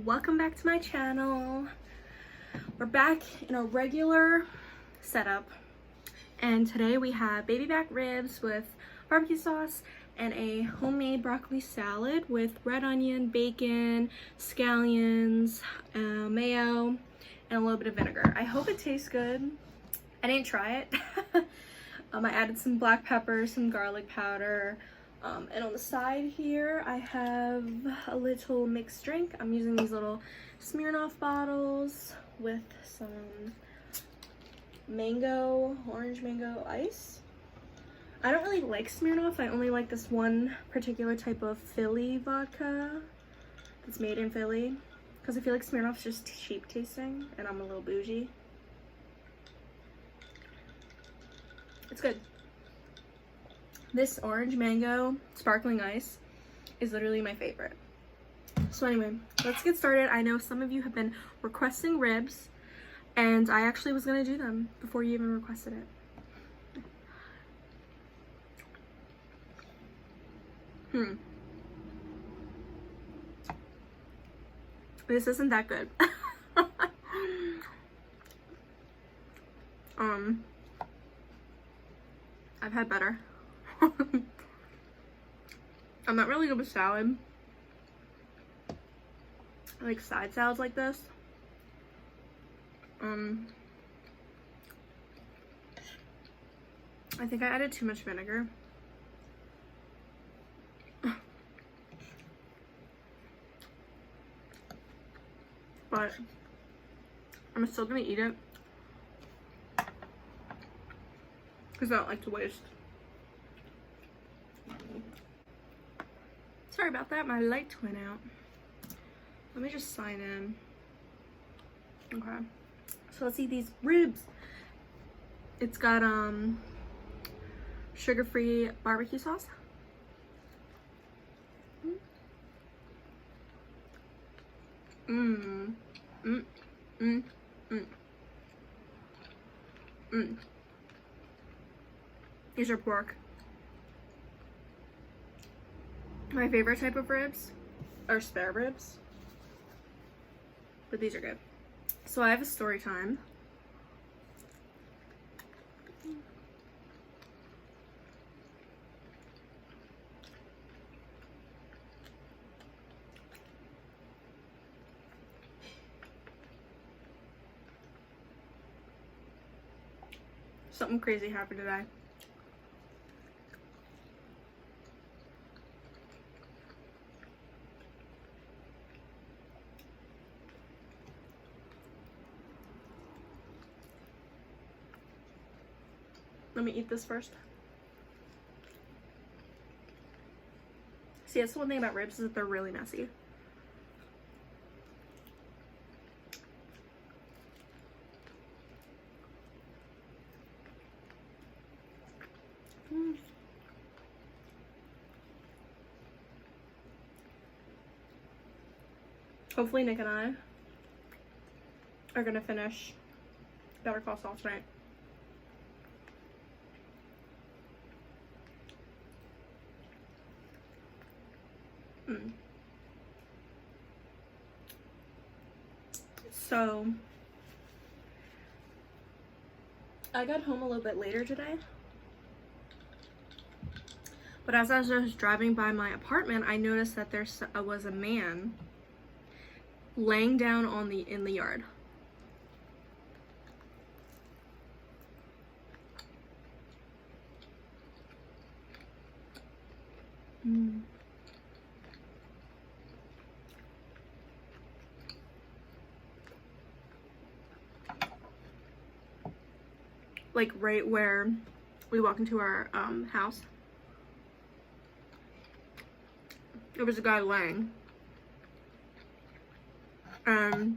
welcome back to my channel. We're back in a regular setup, and today we have baby back ribs with barbecue sauce and a homemade broccoli salad with red onion, bacon, scallions, mayo, and a little bit of vinegar. I hope it tastes good. I didn't try it. I added some black pepper, some garlic powder, and on the side here I have a little mixed drink. I'm using these little Smirnoff bottles with some orange mango ice. I don't really like Smirnoff. I only like this one particular type of Philly vodka that's made in Philly, because I feel like Smirnoff's just cheap tasting and I'm a little bougie. It's good. This orange mango sparkling ice is literally my favorite. So anyway, let's get started. I know some of you have been requesting ribs, and I actually was gonna do them before you even requested it. This isn't that good. I've had better. I'm not really good with salad. I like side salads like this. I think I added too much vinegar. But I'm still gonna eat it because I don't like to waste. Sorry about that, my light went out. Let me just sign in. Okay, so let's eat these ribs. It's got sugar-free barbecue sauce. These are pork. My favorite type of ribs are spare ribs, but these are good. So I have a story time. Something crazy happened today. Let me eat this first. See, that's the one thing about ribs, is that they're really messy. Hopefully Nick and I are gonna finish Better Call Saul tonight. So I got home a little bit later today, but as I was just driving by my apartment, I noticed that there was a man laying down in the yard. Like right where we walk into our house. There was a guy laying. I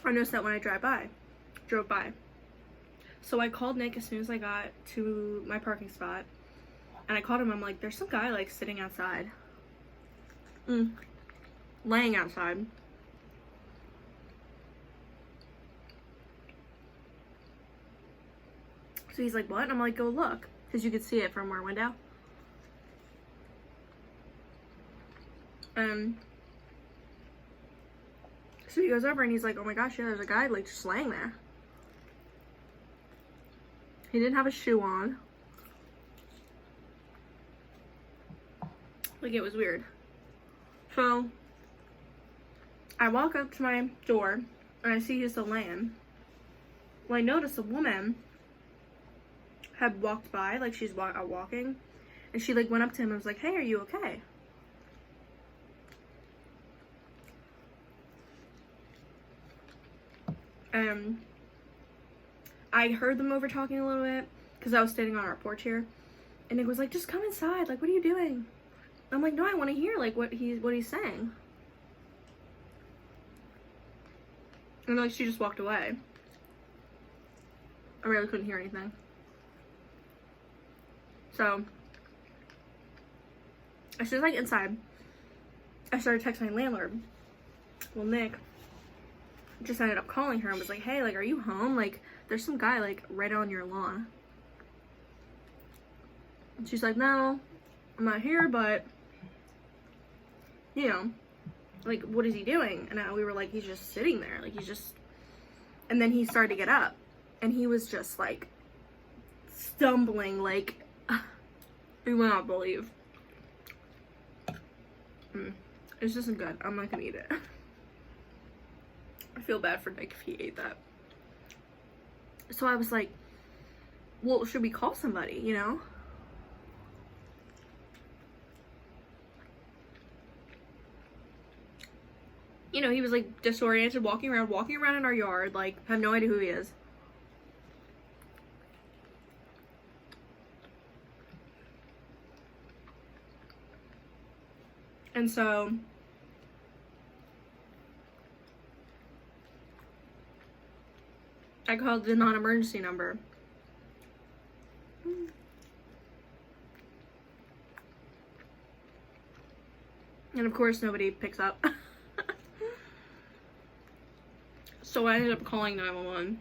noticed that when I drove by. So I called Nick as soon as I got to my parking spot. And I called him. I'm like, there's some guy like sitting outside. Laying outside. So he's like, what? And I'm like, go look. Because you could see it from our window. So he goes over and he's like, oh my gosh, yeah, there's a guy like just laying there. He didn't have a shoe on. Like, it was weird. So I walk up to my door and I see he's still laying. Well, I noticed a woman had walked by, like she's out walking, and she like went up to him and was like, hey, are you okay? I heard them over talking a little bit because I was standing on our porch here, and Nick was like, just come inside, like, what are you doing? I'm like, no, I want to hear like what he's saying. And like she just walked away. I really couldn't hear anything. So as soon as I get inside, I started texting my landlord. Well, Nick just ended up calling her and was like, hey, like, are you home? Like, there's some guy like right on your lawn. And she's like, no, I'm not here, but you know, like, what is he doing? And we were like, he's just sitting there, like, he's just. And then he started to get up and he was just like stumbling, like, you will not believe. It just isn't good. I'm not gonna eat it. I feel bad for Nick if he ate that. So I was like, well, should we call somebody, you know? You know, he was like disoriented, walking around in our yard, like, have no idea who he is. And so I called the non-emergency number. And of course nobody picks up. So I ended up calling 911.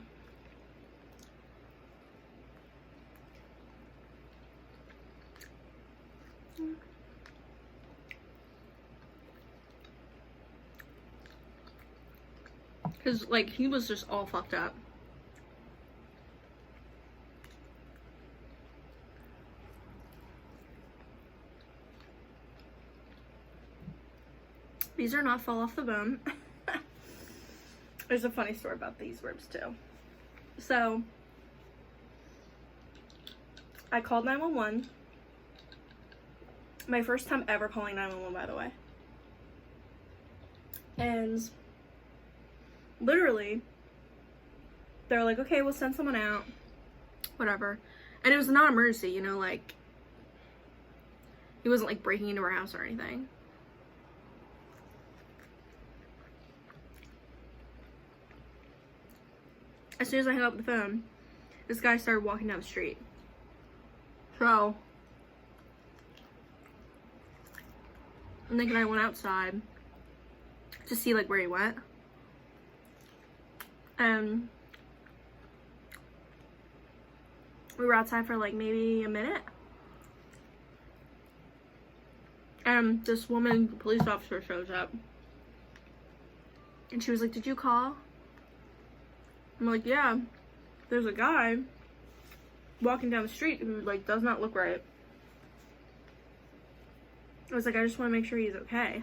Because, like, he was just all fucked up. These are not fall off the bone. There's a funny story about these ribs too. So I called 911. My first time ever calling 911, by the way. And literally, they're like, okay, we'll send someone out. Whatever. And it was not an emergency, you know, like, he wasn't like breaking into our house or anything. As soon as I hung up the phone, this guy started walking down the street. So Nick and I went outside to see like where he went. And we were outside for like maybe a minute. And this woman, the police officer, shows up. And she was like, did you call? I'm like, yeah, there's a guy walking down the street who like does not look right. I was like, I just want to make sure he's okay.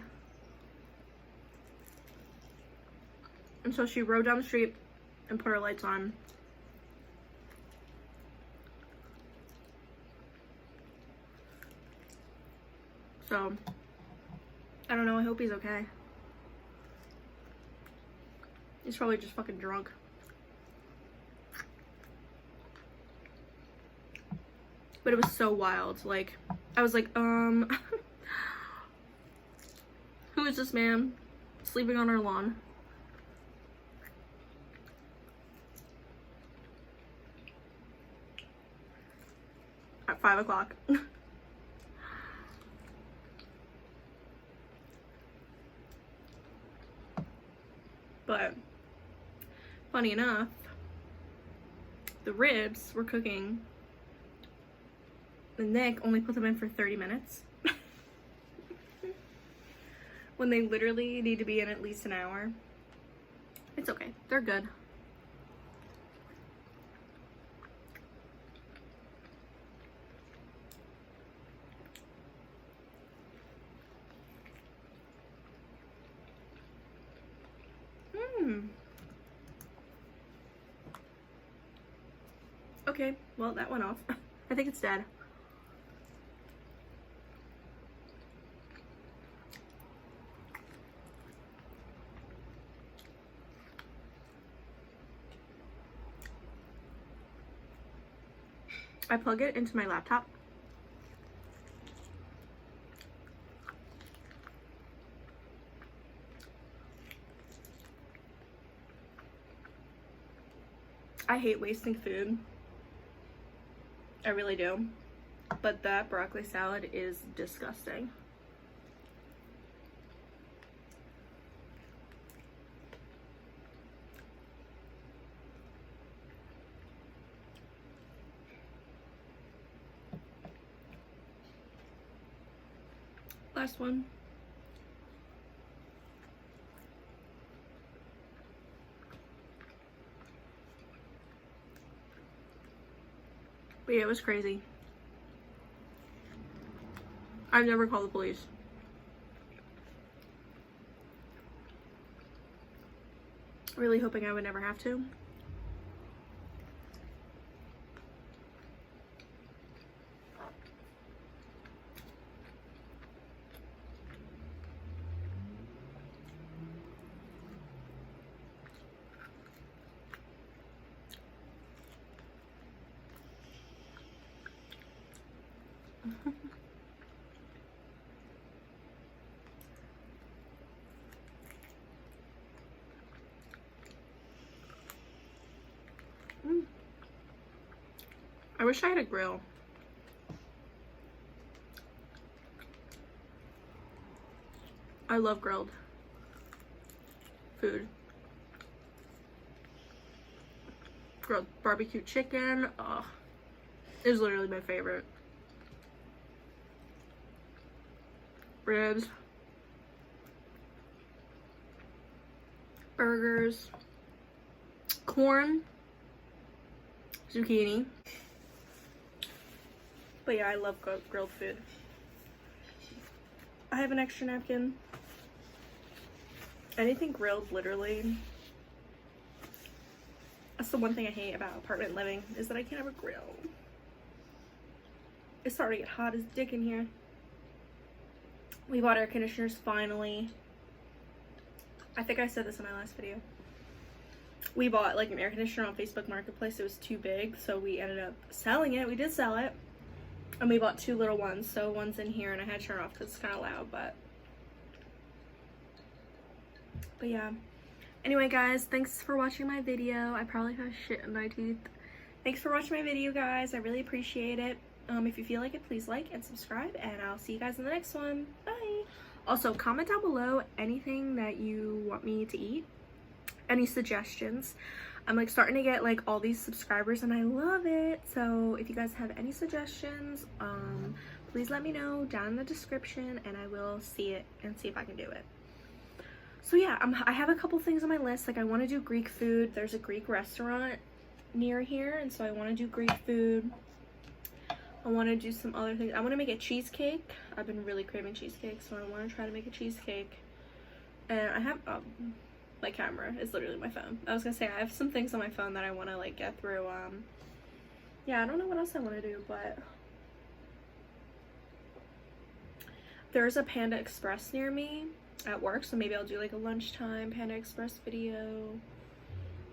And so she rode down the street and put her lights on. So I don't know, I hope he's okay. He's probably just fucking drunk. But it was so wild. Like, I was like, who is this man sleeping on our lawn? At 5 o'clock. But funny enough, the ribs were cooking and Nick only put them in for 30 minutes. When they literally need to be in at least an hour. It's okay. They're good. Okay, well, that went off. I think it's dead. I plug it into my laptop. I hate wasting food. I really do. But that broccoli salad is disgusting. Last one. But yeah, it was crazy. I've never called the police. Really hoping I would never have to. I wish I had a grill. I love grilled food. Grilled barbecue chicken. Oh, is literally my favorite. Ribs. Burgers. Corn. Zucchini. But yeah, I love grilled food. I have an extra napkin. Anything grilled, literally. That's the one thing I hate about apartment living, is that I can't have a grill. It's starting to get hot as dick in here. We bought air conditioners finally. I think I said this in my last video. We bought like an air conditioner on Facebook Marketplace. It was too big, so we ended up selling it. We did sell it. And we bought two little ones, so one's in here and I had to turn it off because it's kind of loud, but yeah. Anyway, guys, thanks for watching my video. I probably have shit in my teeth. Thanks for watching my video, guys. I really appreciate it. If you feel like it, please like and subscribe, and I'll see you guys in the next one. Bye. Also, comment down below anything that you want me to eat, any suggestions. I'm like starting to get like all these subscribers and I love it. So if you guys have any suggestions, please let me know down in the description and I will see it and see if I can do it. So yeah, I have a couple things on my list. Like I want to do Greek food. There's a Greek restaurant near here, and so I want to do Greek food. I want to do some other things. I want to make a cheesecake. I've been really craving cheesecake, so I want to try to make a cheesecake. And I have my camera is literally my phone. I was gonna say I have some things on my phone that I want to like get through. Yeah, I don't know what else I want to do, but there's a Panda Express near me at work, so maybe I'll do like a lunchtime Panda Express video.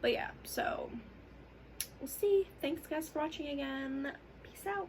But yeah, so we'll see. Thanks guys for watching again. Peace out.